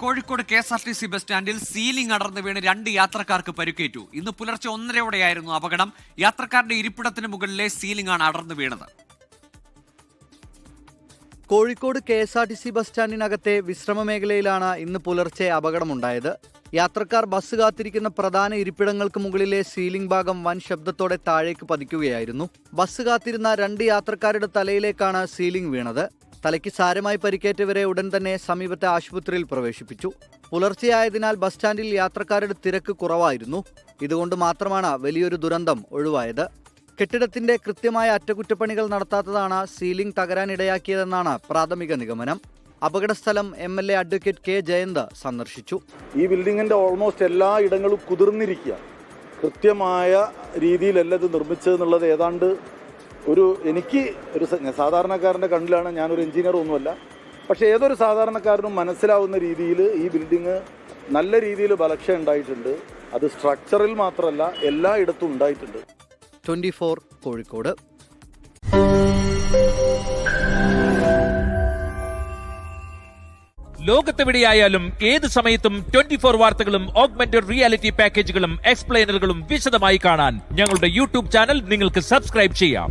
Kozhikode KSRTC bus സ്റ്റാൻഡിൽ ceiling അടർന്നു വീണ് 2 യാത്രക്കാർക്ക് പരിക്കേറ്റു. ഇന്ന് പുലർച്ചെ 1:30യോടെയായിരുന്നു അപകടം. യാത്രക്കാരുടെ ഇരിപ്പിടത്തിന് മുകളിലെ സീലിംഗ് ആണ് അടർന്നു വീണത്. കോഴിക്കോട് KSRTC ബസ് സ്റ്റാൻഡിനകത്തെ വിശ്രമ മേഖലയിലാണ് ഇന്ന് പുലർച്ചെ അപകടമുണ്ടായത്. യാത്രക്കാർ ബസ് കാത്തിരിക്കുന്ന പ്രധാന ഇരിപ്പിടങ്ങൾക്ക് മുകളിലെ സീലിംഗ് ഭാഗം വൻ ശബ്ദത്തോടെ താഴേക്ക് പതിക്കുകയായിരുന്നു. ബസ് കാത്തിരുന്ന 2 യാത്രക്കാരുടെ തലയിലേക്കാണ് സീലിംഗ് വീണത്. തലയ്ക്ക് സാരമായി പരിക്കേറ്റവരെ ഉടൻ തന്നെ സമീപത്തെ ആശുപത്രിയിൽ പ്രവേശിപ്പിച്ചു. പുലർച്ചെയായതിനാൽ ബസ് സ്റ്റാൻഡിൽ യാത്രക്കാരുടെ തിരക്ക് കുറവായിരുന്നു. ഇതുകൊണ്ട് മാത്രമാണ് വലിയൊരു ദുരന്തം ഒഴിവായത്. കെട്ടിടത്തിന്റെ കൃത്യമായ അറ്റകുറ്റപ്പണികൾ നടത്താത്തതാണ് സീലിംഗ് തകരാനിടയാക്കിയതെന്നാണ് പ്രാഥമിക നിഗമനം. അപകടസ്ഥലം MLA അഡ്വക്കേറ്റ് K. ജയന്ത് സന്ദർശിച്ചു. ഈ ബിൽഡിങ്ങിന്റെ ഓൾമോസ്റ്റ് എല്ലാ ഇടങ്ങളും കുതിർന്നിരിക്കുക. കൃത്യമായ രീതിയിലല്ല ഇത് നിർമ്മിച്ചതെന്നുള്ളത് ഏതാണ്ട് എനിക്ക് ഒരു സാധാരണക്കാരൻ്റെ കണ്ണിലാണ്, ഞാനൊരു എഞ്ചിനീയർ ഒന്നുമല്ല, പക്ഷേ ഏതൊരു സാധാരണക്കാരനും മനസ്സിലാവുന്ന രീതിയിൽ ഈ ബിൽഡിങ് നല്ല രീതിയിൽ ബലക്ഷയം ഉണ്ടായിട്ടുണ്ട്. അത് സ്ട്രക്ചറിൽ മാത്രമല്ല എല്ലായിടത്തും ഉണ്ടായിട്ടുണ്ട്. 24 കോഴിക്കോട്. ലോകത്തെവിടെയായാലും ഏത് സമയത്തും 24 വാർത്തകളും ഓഗ്മെന്റഡ് റിയാലിറ്റി പാക്കേജുകളും എക്സ്പ്ലെയിനറുകളും വിശദമായി കാണാൻ ഞങ്ങളുടെ YouTube ചാനൽ നിങ്ങൾക്ക് സബ്സ്ക്രൈബ് ചെയ്യാം.